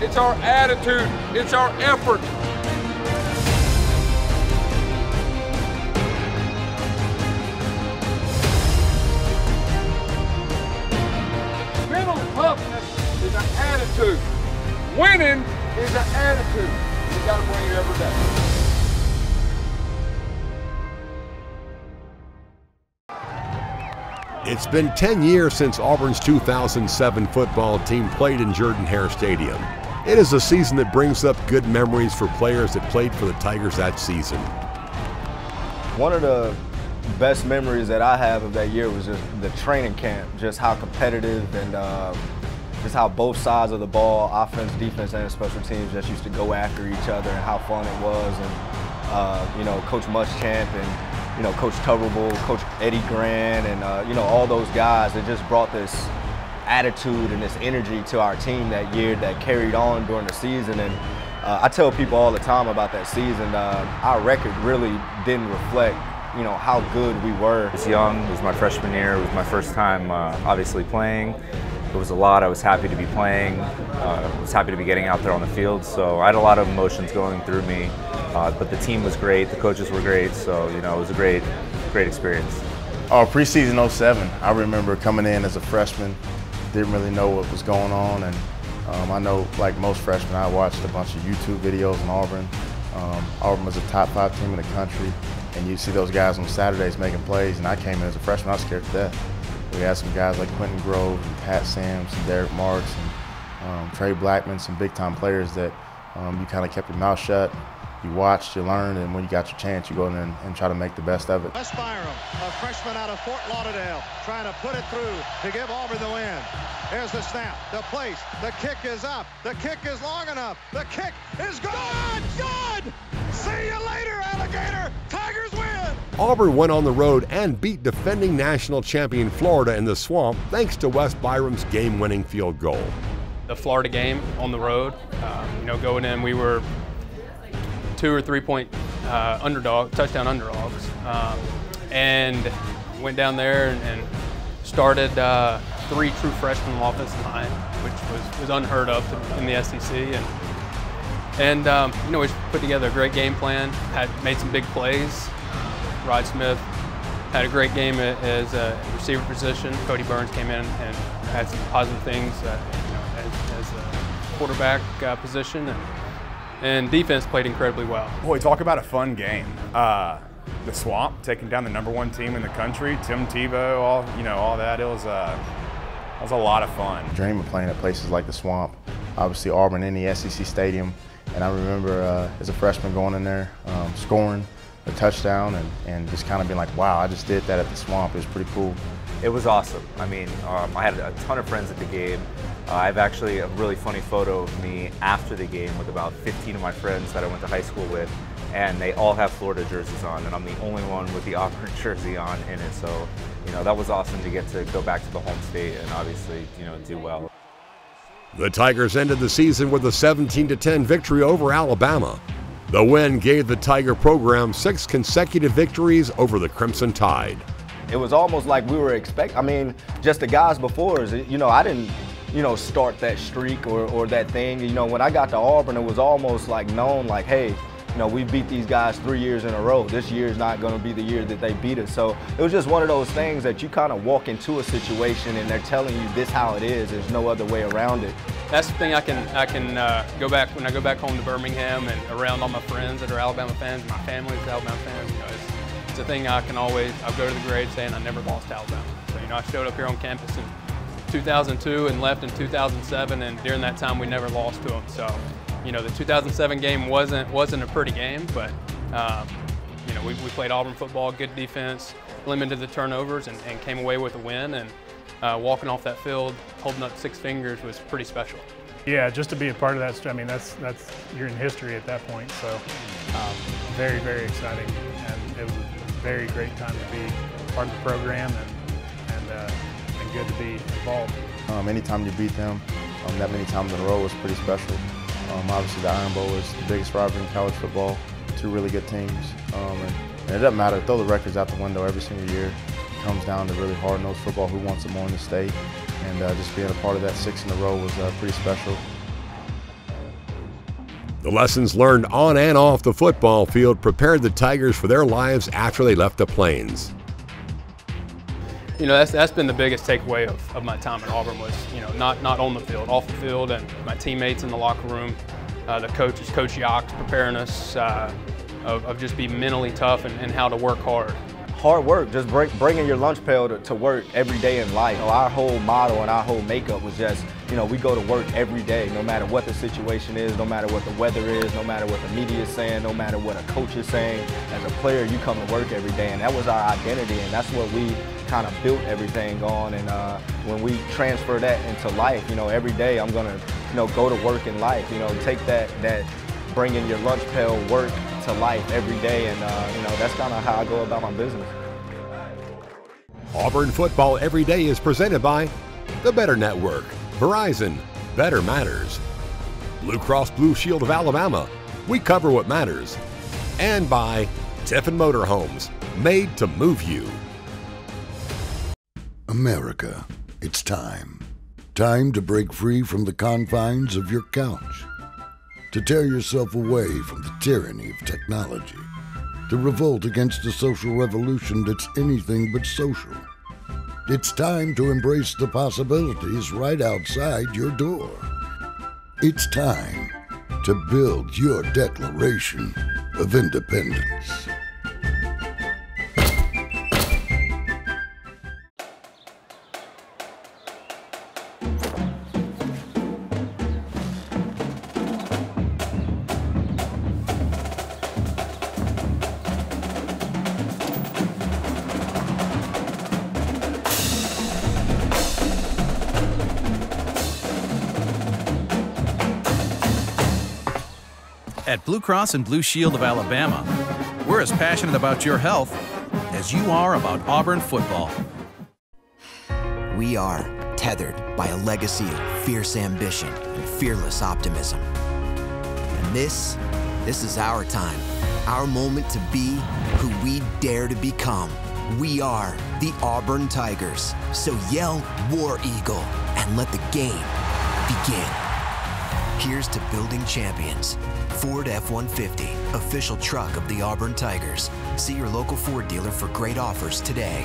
It's our attitude. It's our effort. Mental toughness is an attitude. Winning is an attitude. You got to bring it every day. It's been 10 years since Auburn's 2007 football team played in Jordan-Hare Stadium. It is a season that brings up good memories for players that played for the Tigers that season. One of the best memories that I have of that year was just the training camp, just how competitive and just how both sides of the ball, offense, defense, and special teams just used to go after each other and how fun it was. And, you know, Coach Muschamp and, you know, Coach Tuberville, Coach Eddie Grant, and, you know, all those guys that just brought this attitude and this energy to our team that year that carried on during the season. And I tell people all the time about that season, our record really didn't reflect, you know, how good we were. I was young. It was my freshman year. It was my first time obviously playing. It was a lot. I was happy to be playing. I was happy to be getting out there on the field. So I had a lot of emotions going through me. But the team was great. The coaches were great. So, you know, it was a great experience. Preseason '07, I remember coming in as a freshman. Didn't really know what was going on. And I know, like most freshmen, I watched a bunch of YouTube videos in Auburn. Auburn was a top 5 team in the country. And you see those guys on Saturdays making plays. And I came in as a freshman. I was scared to death. We had some guys like Quentin Grove and Pat Sams and Derek Marks and Trey Blackman, some big-time players that you kind of kept your mouth shut. You watched, you learned, and when you got your chance, you go in and try to make the best of it. Wes Byram, a freshman out of Fort Lauderdale, trying to put it through to give Auburn the win. There's the snap, the place, the kick is up, the kick is long enough, the kick is good! Good! See you later, Alligator! Tigers win! Auburn went on the road and beat defending national champion Florida in the Swamp thanks to Wes Byram's game-winning field goal. The Florida game on the road, you know, going in, we were 2 or 3 point touchdown underdogs, and went down there and started 3 true freshmen on offensive line, which was unheard of in the SEC. And you know, we put together a great game plan, made some big plays. Rod Smith had a great game as a receiver position. Cody Burns came in and had some positive things you know, as a quarterback position. And defense played incredibly well. Boy, talk about a fun game. The Swamp, taking down the #1 team in the country, Tim Tebow, all that. It was a lot of fun. Dream of playing at places like the Swamp, obviously Auburn in the SEC Stadium, and I remember as a freshman going in there, scoring a touchdown and just kind of being like, wow, I just did that at the Swamp. It was pretty cool. It was awesome. I mean, I had a ton of friends at the game. I have actually a really funny photo of me after the game with about 15 of my friends that I went to high school with, and they all have Florida jerseys on, and I'm the only one with the Auburn jersey on in it. So, you know, that was awesome to get to go back to the home state and obviously, you know, do well. The Tigers ended the season with a 17-10 victory over Alabama. The win gave the Tiger program 6 consecutive victories over the Crimson Tide. It was almost like we were expecting. I mean, just the guys before us, you know, I didn't, you know, start that streak or that thing. You know, when I got to Auburn, it was almost like known, like, hey, you know, we beat these guys 3 years in a row. This year is not going to be the year that they beat us. So it was just one of those things that you kind of walk into a situation and they're telling you this how it is. There's no other way around it. That's the thing I can go back when I go back home to Birmingham and around all my friends that are Alabama fans. My family's Alabama fans. You know, it's a thing I can always. I'll go to the grave saying I never lost to Alabama. So you know, I showed up here on campus in 2002 and left in 2007, and during that time we never lost to them. So you know, the 2007 game wasn't a pretty game, but you know, we played Auburn football, good defense, limited the turnovers, and came away with a win. And walking off that field, holding up 6 fingers was pretty special. Yeah, just to be a part of that, I mean, that's you're in history at that point. So very, very exciting, and it was a very great time to be part of the program and good to be involved. Anytime you beat them that many times in a row was pretty special. Obviously, the Iron Bowl is the biggest rivalry in college football. 2 really good teams, and it doesn't matter. Throw the records out the window every single year. It comes down to really hard-nosed football. Who wants it more in the state? And just being a part of that 6 in a row was pretty special. The lessons learned on and off the football field prepared the Tigers for their lives after they left the Plains. You know, that's been the biggest takeaway of my time at Auburn was, you know, not on the field, off the field, and my teammates in the locker room, the coaches, Coach Yock's preparing us of just being mentally tough and how to work hard. Hard work, just bringing your lunch pail to work every day in life. You know, our whole motto and our whole makeup was just, you know, we go to work every day, no matter what the situation is, no matter what the weather is, no matter what the media is saying, no matter what a coach is saying. As a player, you come to work every day, and that was our identity, and that's what we kind of built everything on. And when we transfer that into life, you know, every day I'm gonna, you know, go to work in life. You know, take that bringing your lunch pail work to life every day, and you know, that's kind of how I go about my business. Auburn Football Every Day is presented by the Better Network, Verizon, Better Matters, Blue Cross Blue Shield of Alabama, we cover what matters, and by Tiffin Motorhomes, made to move you. America, it's time. Time to break free from the confines of your couch. To tear yourself away from the tyranny of technology. To revolt against a social revolution that's anything but social. It's time to embrace the possibilities right outside your door. It's time to build your Declaration of Independence. At Blue Cross and Blue Shield of Alabama, we're as passionate about your health as you are about Auburn football. We are tethered by a legacy of fierce ambition and fearless optimism. And this is our time, our moment to be who we dare to become. We are the Auburn Tigers. So yell War Eagle and let the game begin. Here's to building champions. Ford F-150, official truck of the Auburn Tigers. See your local Ford dealer for great offers today.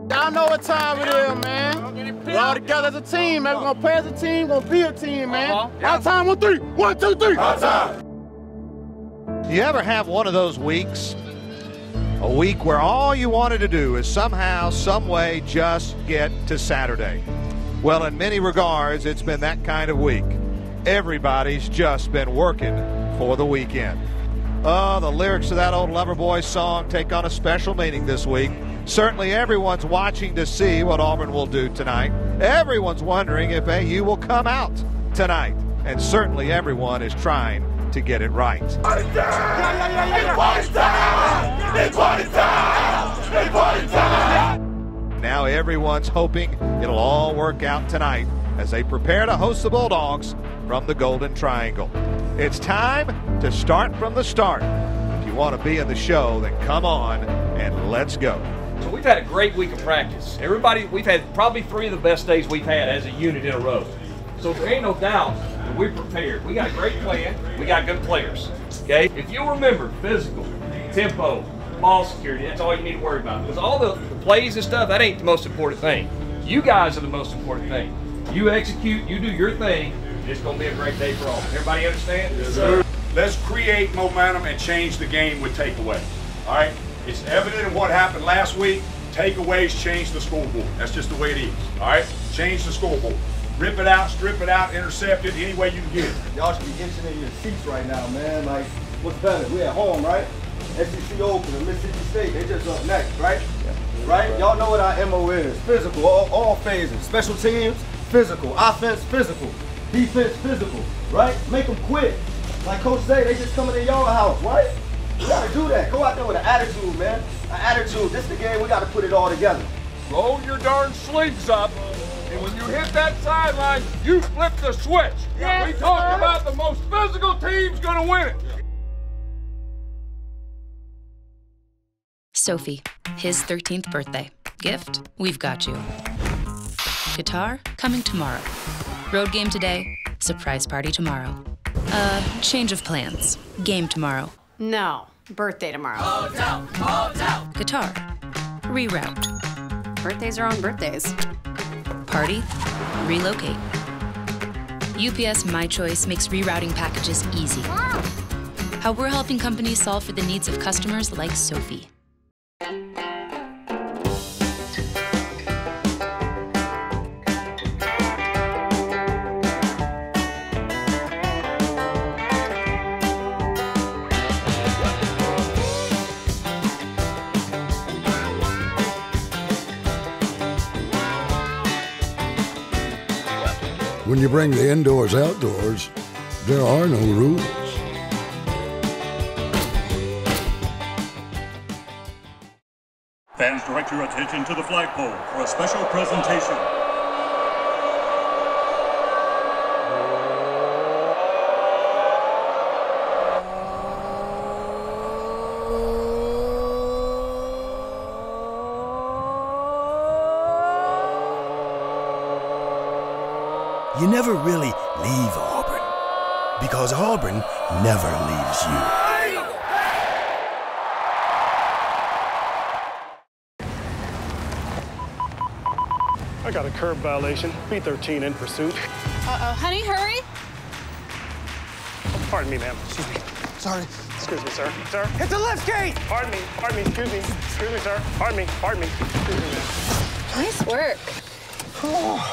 Y'all know what time it is, man. We're all together as a team, man. We're gonna play as a team, gonna be a team, man. Our time on three. 1, 2, 3. Our time. You ever have one of those weeks? A week where all you wanted to do is somehow, some way, just get to Saturday. Well, in many regards, it's been that kind of week. Everybody's just been working for the weekend. Oh, the lyrics of that old Loverboy song take on a special meaning this week. Certainly everyone's watching to see what Auburn will do tonight. Everyone's wondering if AU will come out tonight. And certainly everyone is trying to get it right. Now everyone's hoping it'll all work out tonight as they prepare to host the Bulldogs from the Golden Triangle. It's time to start from the start. If you want to be in the show, then come on and let's go. So we've had a great week of practice. We've had probably 3 of the best days we've had as a unit in a row. So there ain't no doubt that we're prepared. We got a great plan. We got good players. Okay? If you remember, physical, tempo, ball security, that's all you need to worry about. Because all the plays and stuff, that ain't the most important thing. You guys are the most important thing. You execute, you do your thing, it's going to be a great day for all. Everybody understand? Yes, sir. Let's create momentum and change the game with takeaway. All right? It's evident in what happened last week. Takeaways change the scoreboard. That's just the way it is. All right? Change the scoreboard. Rip it out, strip it out, intercept it any way you can get it. Y'all should be itching in your seats right now, man. Like, what's better? We at home, right? SEC Open and Mississippi State, they just up next, right? Yeah. Right? Y'all know what our MO is. Physical, all phases. Special teams, physical. Offense, physical. Defense, physical. Right? Make them quit. Like Coach say, they just coming in your house, right? We gotta do that. Go out there with an attitude, man. An attitude. This is the game, we gotta put it all together. Roll your darn sleeves up, and when you hit that sideline, you flip the switch. Yes, we talked sir. about the most physical team's gonna win it. Sophie, his 13th birthday. Gift, we've got you. Guitar, coming tomorrow. Road game today, surprise party tomorrow. Change of plans. Game tomorrow. No, birthday tomorrow. Hotel. Guitar, reroute. Birthdays are on birthdays. Party, relocate. UPS My Choice makes rerouting packages easy. How we're helping companies solve for the needs of customers like Sophie. When you bring the indoors outdoors, there are no rules. Fans, direct your attention to the flagpole for a special presentation. You never really leave Auburn, because Auburn never leaves you. I got a curb violation, B13 in pursuit. Uh-oh, honey, hurry. Oh, pardon me, ma'am. Excuse me. Sorry. Excuse me, sir. Sir, hit the left gate! Pardon me, excuse me. Excuse me, sir. Pardon me. Excuse me, ma'am. Nice work.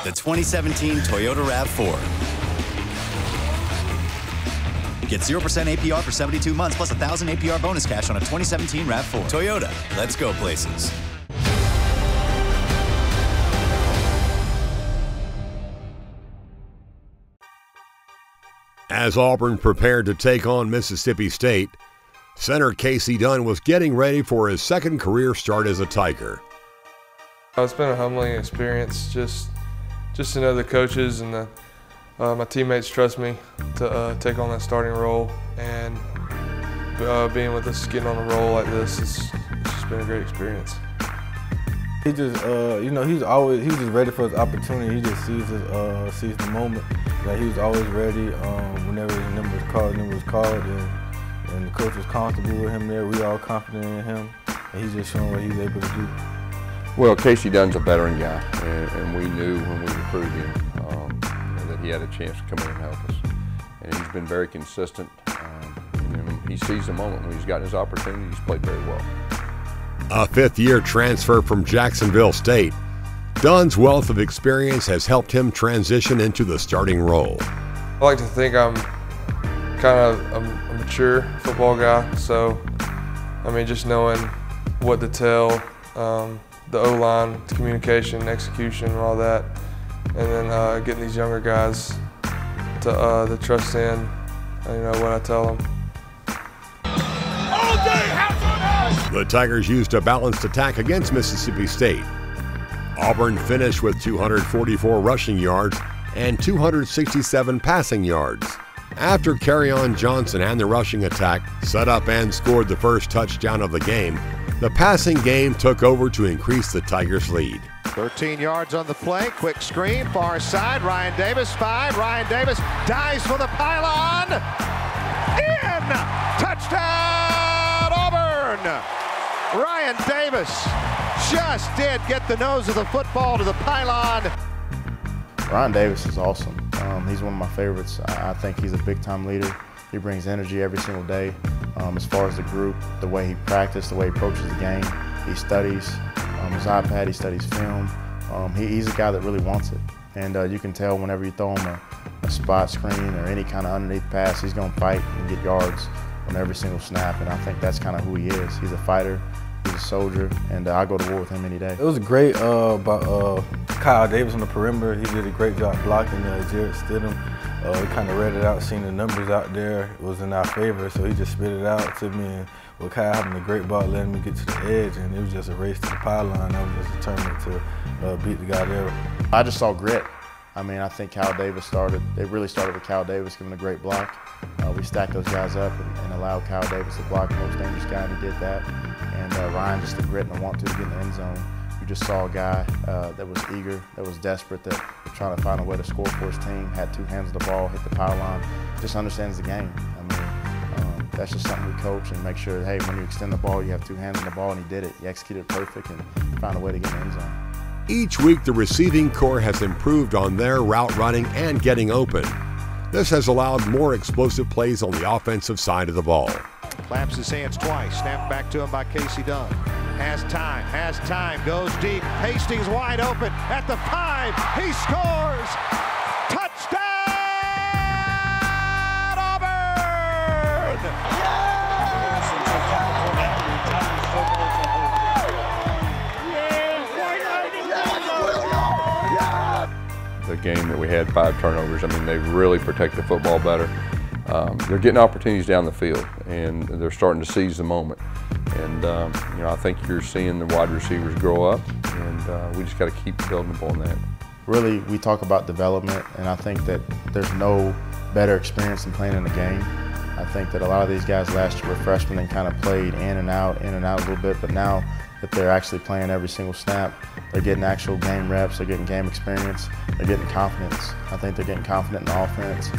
The 2017 Toyota RAV4. Get 0% APR for 72 months plus 1,000 APR bonus cash on a 2017 RAV4. Toyota, let's go places. As Auburn prepared to take on Mississippi State, center Casey Dunn was getting ready for his second career start as a Tiger. It's been a humbling experience just to know the coaches and my teammates trust me to take on that starting role, and being with us, getting on a roll like this, it's just been a great experience. He just, you know, he was just ready for his opportunity. He just sees the moment. Like, he was always ready. Whenever his number was called, and the coach was comfortable with him there. We all confident in him, and he's just showing what he's able to do. Well, Casey Dunn's a veteran guy, and we knew when we recruited him that he had a chance to come in and help us. And he's been very consistent. He sees the moment when he's gotten his opportunity. He's played very well. A fifth-year transfer from Jacksonville State, Dunn's wealth of experience has helped him transition into the starting role. I like to think I'm kind of a mature football guy, so I mean, just knowing what to tell the O-line, communication, execution, and all that, and then getting these younger guys to trust in, what I tell them. The Tigers used a balanced attack against Mississippi State. Auburn finished with 244 rushing yards and 267 passing yards. After Kerryon Johnson and the rushing attack set up and scored the first touchdown of the game, the passing game took over to increase the Tigers' lead. 13 yards on the play, quick screen, far side, Ryan Davis, 5, Ryan Davis dives for the pylon, in! Touchdown, Auburn! Ryan Davis just did get the nose of the football to the pylon. Ryan Davis is awesome. He's one of my favorites. I think he's a big-time leader. He brings energy every single day. As far as the group, the way he practices, the way he approaches the game, he studies his iPad, he studies film. He's a guy that really wants it. And you can tell whenever you throw him a spot screen or any kind of underneath pass, he's going to fight and get yards on every single snap. And I think that's kind of who he is. He's a fighter, he's a soldier, and I go to war with him any day. It was great about Kyle Davis on the perimeter. He did a great job blocking Jared Stidham. We kind of read it out, seen the numbers out there. It was in our favor, so he just spit it out to me. And with Kyle having a great ball, letting me get to the edge, and it was just a race to the pylon. I was just determined to beat the guy there. I just saw grit. I mean, I think Kyle Davis it really started with Kyle Davis giving a great block. We stacked those guys up and allowed Kyle Davis to block the most dangerous guy, and he did that. And Ryan, just the grit and the want to get in the end zone. You just saw a guy that was eager, that was desperate, that was trying to find a way to score for his team, had two hands on the ball, hit the pylon, just understands the game. I mean, that's just something we coach and make sure, hey, when you extend the ball, you have two hands on the ball, and he did it. He executed it perfect and found a way to get in the end zone. Each week, the receiving corps has improved on their route running and getting open. This has allowed more explosive plays on the offensive side of the ball. Claps his hands twice. Snap back to him by Casey Dunn. Has time, goes deep. Hastings wide open at the 5. He scores! Touchdown, Auburn! The game that we had 5 turnovers, I mean, they really protect the football better. They're getting opportunities down the field, and they're starting to seize the moment. And you know, I think you're seeing the wide receivers grow up, and we just got to keep building upon that. Really, we talk about development, and I think that there's no better experience than playing in a game. I think that a lot of these guys last year were freshmen and kind of played in and out a little bit, but now that they're actually playing every single snap, they're getting actual game reps, they're getting game experience, they're getting confidence. I think they're getting confident in the offense.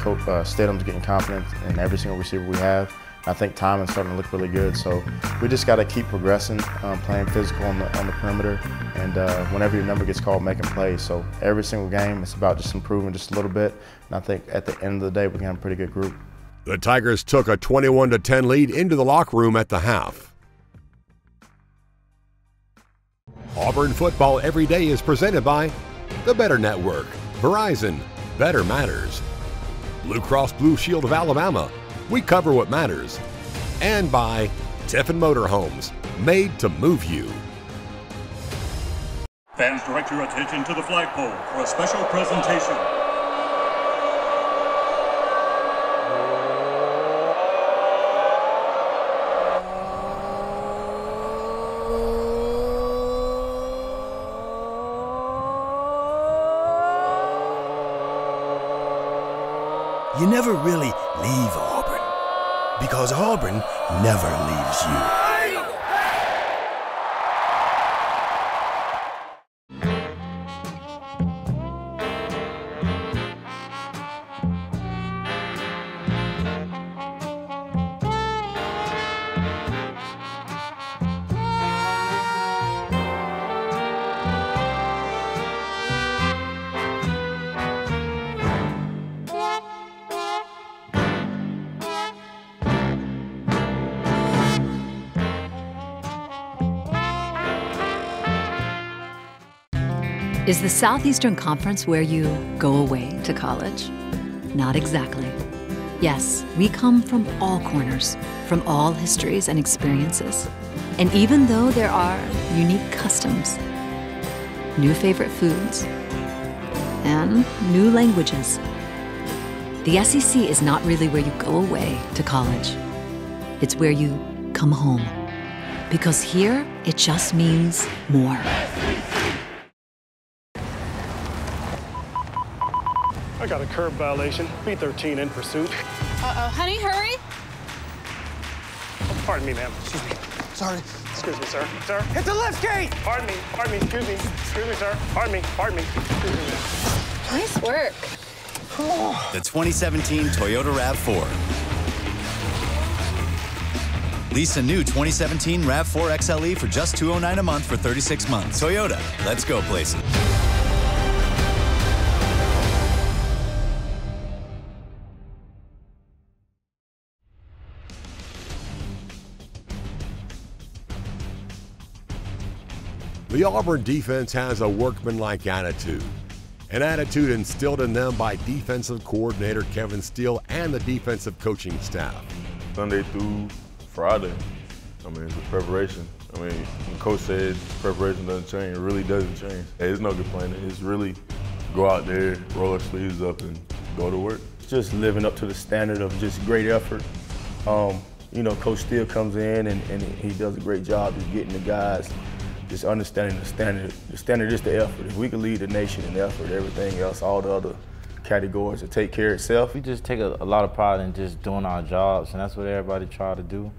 Coach Stidham's getting confident in every single receiver we have. I think Tymon's starting to look really good, so we just got to keep progressing, playing physical on the perimeter, and whenever your number gets called, making plays. So every single game, it's about just improving just a little bit, and I think at the end of the day, we can have a pretty good group. The Tigers took a 21-10 lead into the locker room at the half. Auburn football every day is presented by the Better Network, Verizon, Better Matters, Blue Cross Blue Shield of Alabama, we cover what matters, and by Tiffin Motorhomes, made to move you. Fans, direct your attention to the flagpole for a special presentation. You never really leave Auburn, because Auburn never leaves you. Is the Southeastern Conference where you go away to college? Not exactly. Yes, we come from all corners, from all histories and experiences. And even though there are unique customs, new favorite foods, and new languages, the SEC is not really where you go away to college. It's where you come home. Because here, it just means more. I got a curb violation, B13 in pursuit. Uh-oh, honey, hurry. Oh, pardon me, ma'am. Excuse me. Sorry. Excuse me, sir. Sir, hit the lift gate! Pardon me, excuse me. Excuse me, sir. Pardon me, excuse me. Nice work. The 2017 Toyota RAV4. Lease a new 2017 RAV4 XLE for just $209 a month for 36 months. Toyota, let's go places. The Auburn defense has a workmanlike attitude. an attitude instilled in them by defensive coordinator Kevin Steele and the defensive coaching staff. Sunday through Friday, I mean, it's a preparation. I mean, when Coach said preparation doesn't change, it really doesn't change. Hey, there's no complaining. It's really go out there, roll our sleeves up, and go to work. Just living up to the standard of just great effort. You know, Coach Steele comes in and he does a great job just getting the guys, just understanding the standard. The standard is the effort. If we can lead the nation in effort, everything else, all the other categories will take care of itself. We just take a lot of pride in just doing our jobs, and that's what everybody try to do.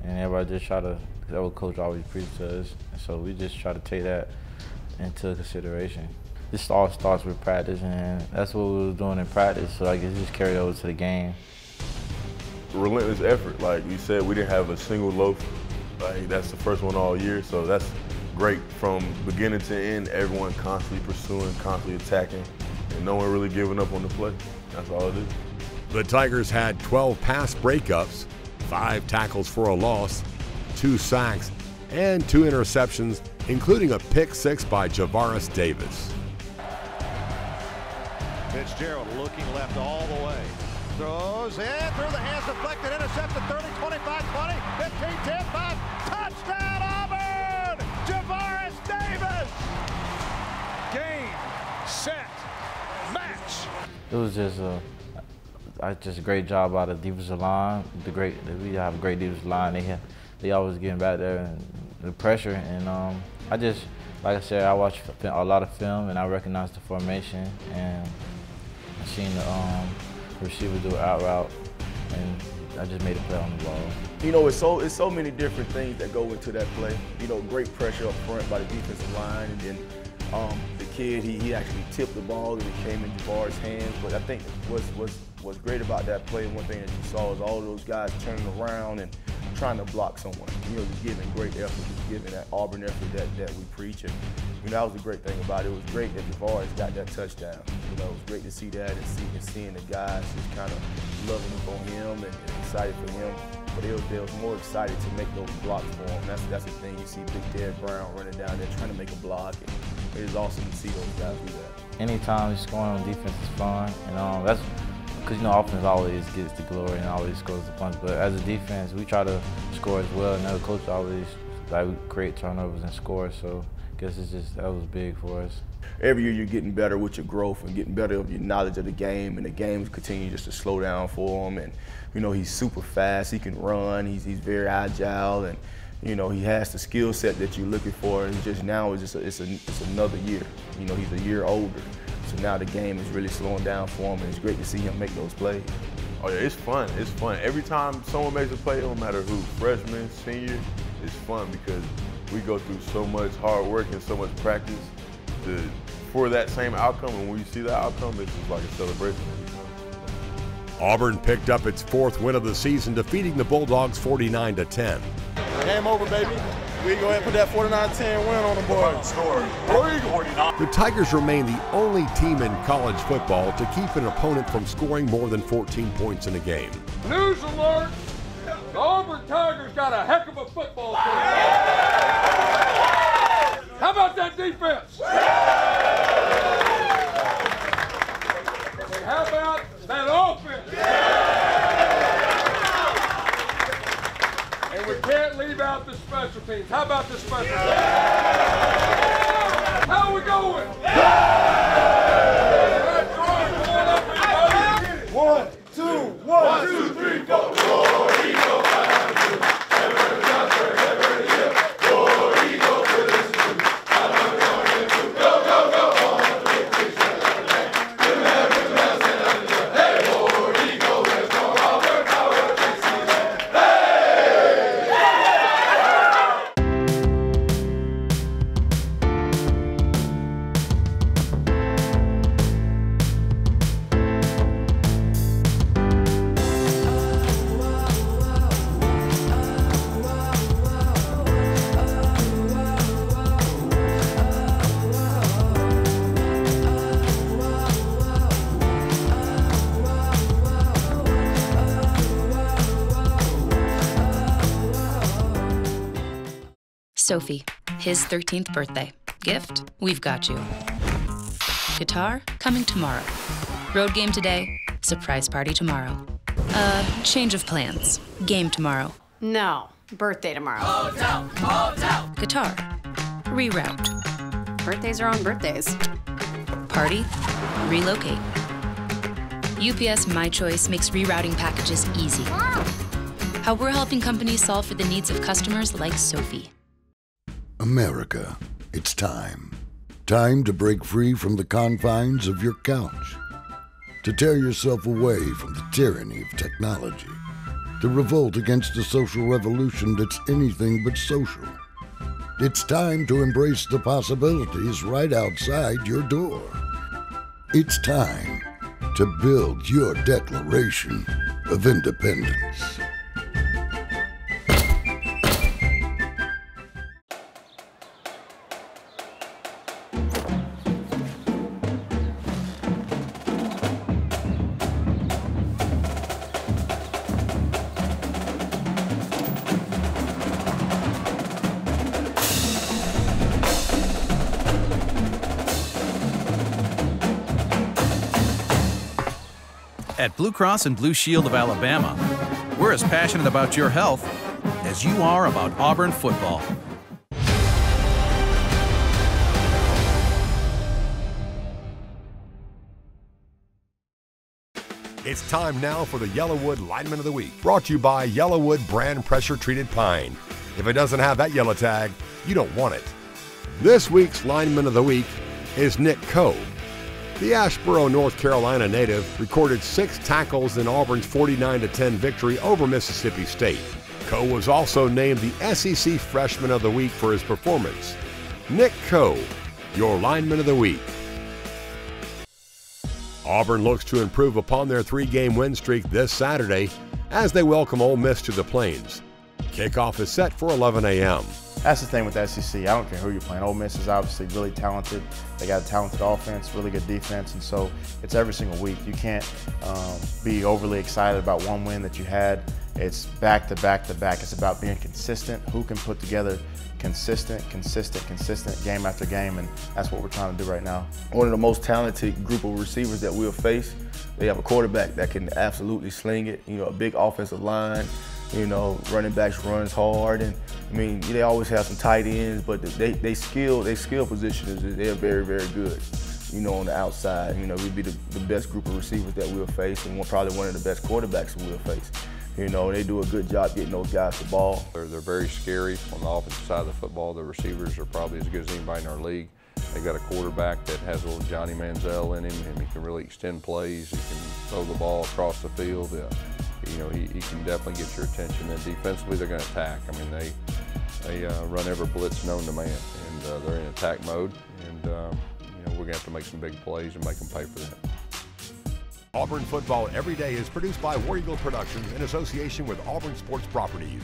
And everybody just try to, that's what Coach always preached to us. And so we just try to take that into consideration. This all starts with practice, and that's what we was doing in practice, so I guess just carried over to the game. Relentless effort. Like you said, we didn't have a single loaf. Like that's the first one all year, so that's great. From beginning to end, everyone constantly pursuing, constantly attacking, and no one really giving up on the play. That's all it is. The Tigers had 12 pass breakups, 5 tackles for a loss, 2 sacks, and 2 interceptions, including a pick 6 by Javaris Davis. Fitzgerald looking left all the way. Throws in through the hands, deflected, intercepted, 30, 25, 20, 15, 10, 5. Touchdown Auburn! Javaris Davis! Game, set, match. It was just a great job by the defensive line. We have a great defensive line. They always getting back there and the pressure. And like I said, I watched a lot of film and I recognized the formation, and I seen the receiver do an out route, and I just made a play on the ball. You know, it's so many different things that go into that play. You know, great pressure up front by the defensive line, and then the kid, he actually tipped the ball and it came in Javaris' hands. But I think what's great about that play, one thing that you saw is all those guys turning around and trying to block someone. You know, just giving great effort, just giving that Auburn effort that we preach. And you know, that was the great thing about it. It was great that Javaris got that touchdown. You know, it was great to see that and seeing the guys just kind of loving on him and excited for him. But they was more excited to make those blocks for him. That's the thing. You see Big Derek Brown running down there trying to make a block. And it is awesome to see those guys do that. Anytime scoring on defense is fun, and that's because, you know, offense always gets the glory and always scores the points. But as a defense, we try to score as well. And the coach always create turnovers and score. So I guess that was big for us. Every year you're getting better with your growth and getting better with your knowledge of the game, and the games continue just to slow down for him. And you know, he's super fast. He can run. He's very agile, and you know, he has the skill set that you're looking for. And just now it's another year. You know, he's a year older. So now the game is really slowing down for him, and it's great to see him make those plays. Oh yeah, it's fun. It's fun. Every time someone makes a play, it don't matter who, freshman, senior, it's fun because we go through so much hard work and so much practice for that same outcome. And when you see that outcome, it's just like a celebration every time. Auburn picked up its 4th win of the season, defeating the Bulldogs 49-10. Game over, baby. We go ahead and put that 49-10 win on the board. The Tigers remain the only team in college football to keep an opponent from scoring more than 14 points in a game. News alert! The Auburn Tigers got a heck of a football team. How about that defense? And how about that offense? And we can't leave out the special teams. How about the special teams? How are we going? One, two, three, go. Glory, go, Sophie, his 13th birthday. Gift, we've got you. Guitar coming tomorrow. Road game today, surprise party tomorrow. Change of plans. Game tomorrow. No, birthday tomorrow. Guitar. Reroute. Birthdays are on birthdays. Party. Relocate. UPS My Choice makes rerouting packages easy. How we're helping companies solve for the needs of customers like Sophie. America, it's time. Time to break free from the confines of your couch. To tear yourself away from the tyranny of technology. To revolt against a social revolution that's anything but social. It's time to embrace the possibilities right outside your door. It's time to build your Declaration of Independence. At Blue Cross and Blue Shield of Alabama, we're as passionate about your health as you are about Auburn football. It's time now for the Yellowwood Lineman of the Week, brought to you by Yellowwood brand pressure-treated pine. If it doesn't have that yellow tag, you don't want it. This week's Lineman of the Week is Nick Coe. The Asheboro, North Carolina native recorded 6 tackles in Auburn's 49-10 victory over Mississippi State. Coe was also named the SEC Freshman of the Week for his performance. Nick Coe, your Lineman of the Week. Auburn looks to improve upon their 3-game win streak this Saturday as they welcome Ole Miss to the Plains. Kickoff is set for 11 a.m. That's the thing with the SEC. I don't care who you're playing. Ole Miss is obviously really talented. They got a talented offense, really good defense, and so it's every single week. You can't be overly excited about one win that you had. It's back to back to back. It's about being consistent. Who can put together consistent game after game, and that's what we're trying to do right now. One of the most talented group of receivers that we'll face. They have a quarterback that can absolutely sling it, a big offensive line. Running backs runs hard, and I mean they always have some tight ends, but they skill positioners. They're very, very good. On the outside, we'd be the best group of receivers that we'll face, and probably one of the best quarterbacks we'll face. They do a good job getting those guys the ball. They're very scary on the offensive side of the football. The receivers are probably as good as anybody in our league. They got a quarterback that has a little Johnny Manziel in him, and he can really extend plays. He can throw the ball across the field. He can definitely get your attention. And defensively, they're going to attack. I mean, they run every blitz known to man, and they're in attack mode. And we're going to have to make some big plays and make them pay for that. Auburn Football Every Day is produced by War Eagle Productions in association with Auburn Sports Properties.